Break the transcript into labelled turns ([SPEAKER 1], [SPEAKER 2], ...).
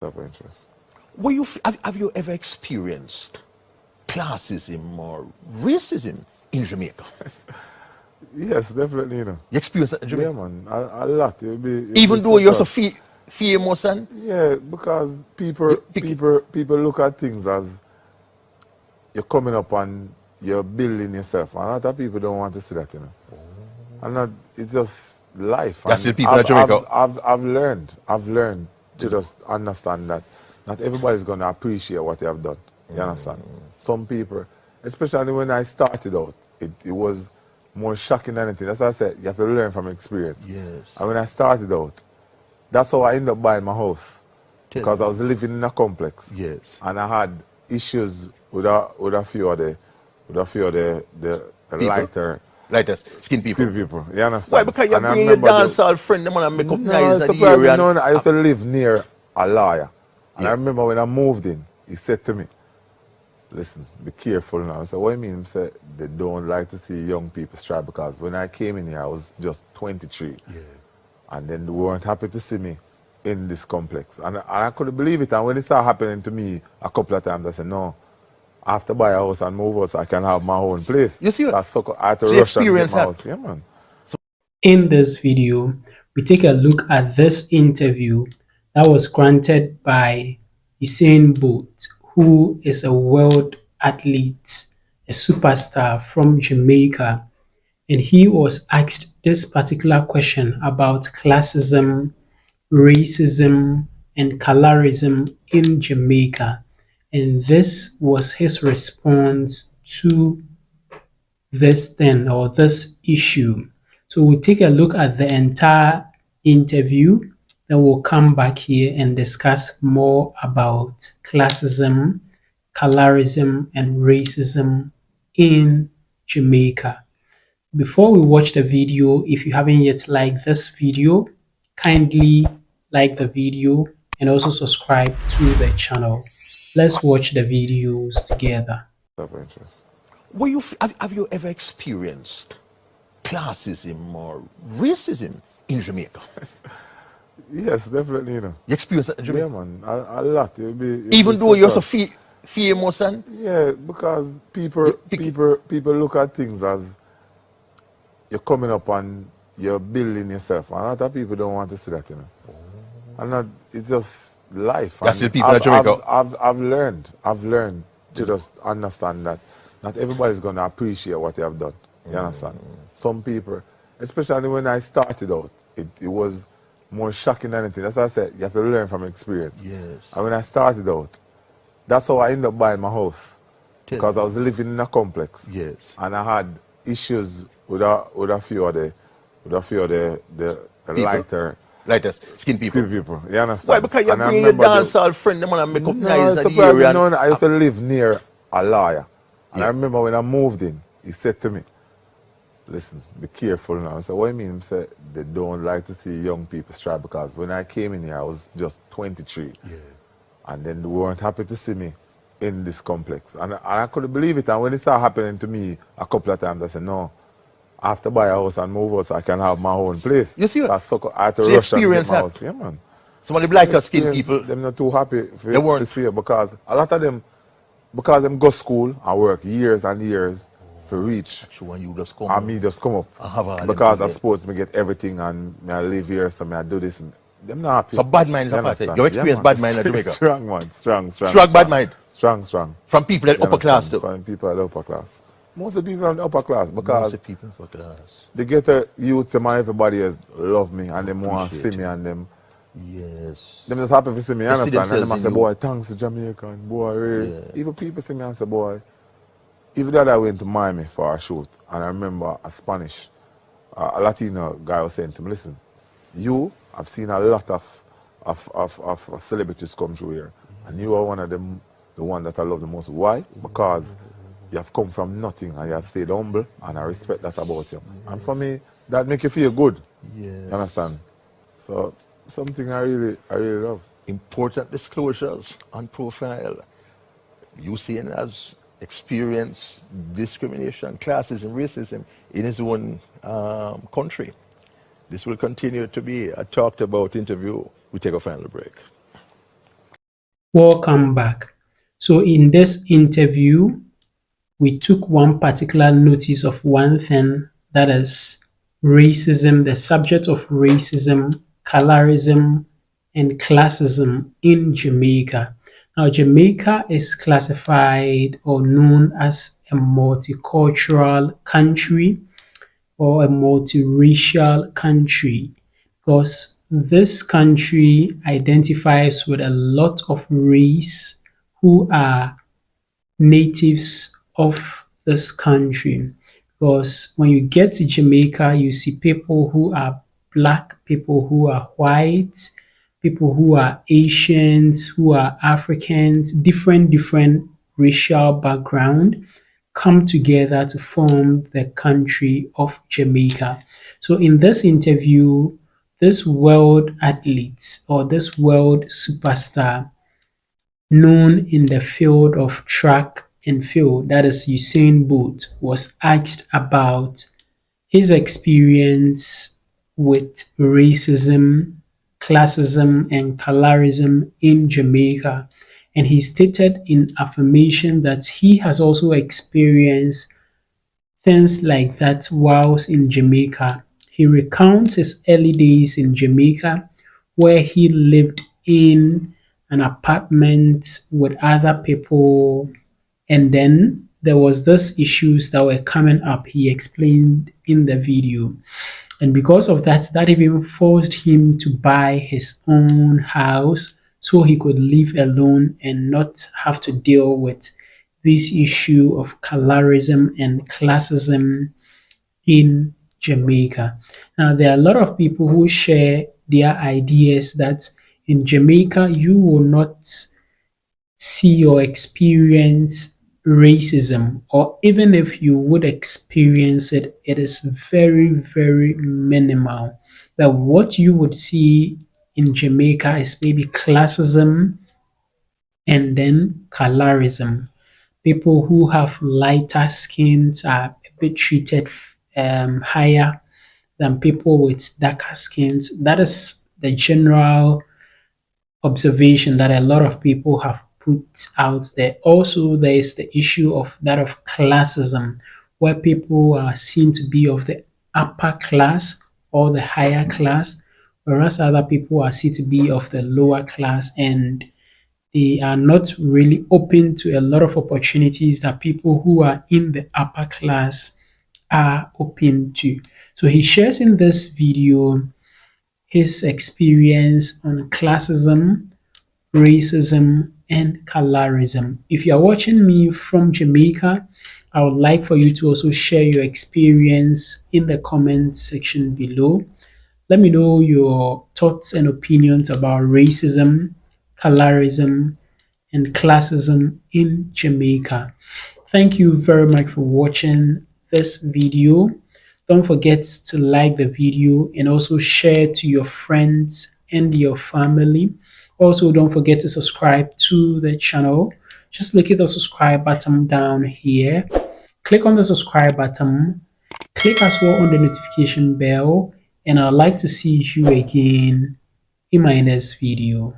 [SPEAKER 1] Of interest.
[SPEAKER 2] Have you ever experienced classism or racism in Jamaica?
[SPEAKER 1] Yes, definitely, you know.
[SPEAKER 2] You experienced that in Jamaica?
[SPEAKER 1] Yeah, man, a lot.
[SPEAKER 2] Even though you're so famous and...
[SPEAKER 1] Yeah, because people look at things as you're coming up and you're building yourself. And a lot of people don't want to see that, you know. And not, it's just life.
[SPEAKER 2] That's the
[SPEAKER 1] And
[SPEAKER 2] people in Jamaica.
[SPEAKER 1] I've learned to just understand that not everybody's going to appreciate what you have done. You understand? Some people, especially when I started out, it was more shocking than anything. That's why I said you have to learn from experience.
[SPEAKER 2] Yes.
[SPEAKER 1] And when I started out, that's how I ended up buying my house. Because I was living in a complex.
[SPEAKER 2] Yes.
[SPEAKER 1] And I had issues with a few of the lighter
[SPEAKER 2] skin people.
[SPEAKER 1] You understand?
[SPEAKER 2] Why? Because you're bringing your dancehall friend, them and make up nice at the area.
[SPEAKER 1] No, I used to live near a lawyer. And I remember when I moved in, he said to me, listen, be careful now. I said, what do you mean? He said, they don't like to see young people strive because when I came in here, I was just 23. Yeah. And then they weren't happy to see me in this complex. And I couldn't believe it. And when it started happening to me a couple of times, I said, no, I have to buy a house and move out so I can have my own place.
[SPEAKER 2] You see what?
[SPEAKER 1] So I had to rush and get my house. Yeah, man.
[SPEAKER 3] In this video, we take a look at this interview that was granted by Usain Bolt, who is a world athlete, a superstar from Jamaica. And he was asked this particular question about classism, racism, and colorism in Jamaica. And this was his response to this thing or this issue. So we'll take a look at the entire interview, then we'll come back here and discuss more about classism, colorism, and racism in Jamaica. Before we watch the video, if you haven't yet liked this video, kindly like the video and also subscribe to the channel. Let's watch the videos together.
[SPEAKER 1] Of interest.
[SPEAKER 2] Have you ever experienced classism or racism in Jamaica?
[SPEAKER 1] Yes, definitely, you know.
[SPEAKER 2] You experienced that in Jamaica?
[SPEAKER 1] Yeah, man, a lot.
[SPEAKER 2] Even though you're so famous and...
[SPEAKER 1] Yeah, because people look at things as you're coming up and you're building yourself. And a lot of people don't want to see that, you know. And not, it's just life.
[SPEAKER 2] That's the people in Jamaica.
[SPEAKER 1] I've learned to just understand that not everybody's going to appreciate what you have done. You understand? Some people, especially when I started out, it was more shocking than anything. That's why I said you have to learn from experience.
[SPEAKER 2] Yes.
[SPEAKER 1] And when I started out, that's how I ended up buying my house. Because I was living in a complex.
[SPEAKER 2] Yes.
[SPEAKER 1] And I had issues with a few of the lighter
[SPEAKER 2] skin people.
[SPEAKER 1] You understand?
[SPEAKER 2] Why? Because you're bringing your dancehall friend, them and make up nice at the area.
[SPEAKER 1] I used to live near a lawyer. And I remember when I moved in, he said to me, listen, be careful now. I said, what do you mean? He said, they don't like to see young people strive because when I came in here, I was just 23. Yeah. And then they weren't happy to see me in this complex. And I couldn't believe it. And when it started happening to me a couple of times, I said, no, I have to buy a house and move out so I can have my own place.
[SPEAKER 2] You see what?
[SPEAKER 1] I had to rush and get my house. Yeah, man.
[SPEAKER 2] Some of the lighter skin people,
[SPEAKER 1] they're not too happy to see it because a lot of them, because them go to school and work years and years to reach.
[SPEAKER 2] When you just come
[SPEAKER 1] and me just come up. Because I suppose me get everything and me I live here, so me I do this. Them not happy.
[SPEAKER 2] So bad mind is a party. You experience bad mind in Jamaica?
[SPEAKER 1] Strong, man. Strong.
[SPEAKER 2] Strong bad mind?
[SPEAKER 1] Strong.
[SPEAKER 2] From people at upper class too?
[SPEAKER 1] From people at upper class. Most of the people in the upper class because
[SPEAKER 2] most of the people in upper class.
[SPEAKER 1] They get a youth and everybody has love me and they want to see me and them.
[SPEAKER 2] Yes.
[SPEAKER 1] Them just happy to see me, understand? And them say, boy, thanks to Jamaica and boy, really. Yeah. Even people see me and say, boy, even that I went to Miami for a shoot and I remember a Spanish, a Latino guy was saying to me, listen, I've seen a lot of celebrities come through here and you are one of them, the one that I love the most. Why? Because you have come from nothing and you have stayed humble and I respect that about you. And for me, that make you feel good. Yes. You understand? So something I really love.
[SPEAKER 2] Important disclosures on profile. Usain has experienced discrimination, classism, racism in his own country. This will continue to be a talked about interview. We take a final break.
[SPEAKER 3] Welcome back. So in this interview, we took one particular notice of one thing, that is racism, the subject of racism, colorism, and classism in Jamaica. Now, Jamaica is classified or known as a multicultural country or a multiracial country because this country identifies with a lot of race who are natives of this country. Because when you get to Jamaica, you see people who are black, people who are white, people who are Asians, who are Africans, different racial background come together to form the country of Jamaica. So in this interview, this world athlete or this world superstar known in the field of track and field, that is Usain Bolt, was asked about his experience with racism, classism, and colorism in Jamaica. And he stated in affirmation that he has also experienced things like that whilst in Jamaica. He recounts his early days in Jamaica where he lived in an apartment with other people, and then there was this issues that were coming up he explained in the video, and because of that, that even forced him to buy his own house so he could live alone and not have to deal with this issue of colorism and classism in Jamaica. Now, there are a lot of people who share their ideas that in Jamaica you will not see or experience racism, or even if you would experience it, it is very minimal. That what you would see in Jamaica is maybe classism and then colorism. People who have lighter skins are a bit treated higher than people with darker skins. That is the general observation that a lot of people have put out there. Also, there is the issue of that of classism, where people are seen to be of the upper class or the higher class, whereas other people are seen to be of the lower class, and they are not really open to a lot of opportunities that people who are in the upper class are open to. So he shares in this video his experience on classism, racism, and colorism. If you are watching me from Jamaica, I would like for you to also share your experience in the comment section below. Let me know your thoughts and opinions about racism, colorism, and classism in Jamaica. Thank you very much for watching this video. Don't forget to like the video and also share to your friends and your family. Also, don't forget to subscribe to the channel. Just look at the subscribe button down here. Click on the subscribe button. Click as well on the notification bell. And I'd like to see you again in my next video.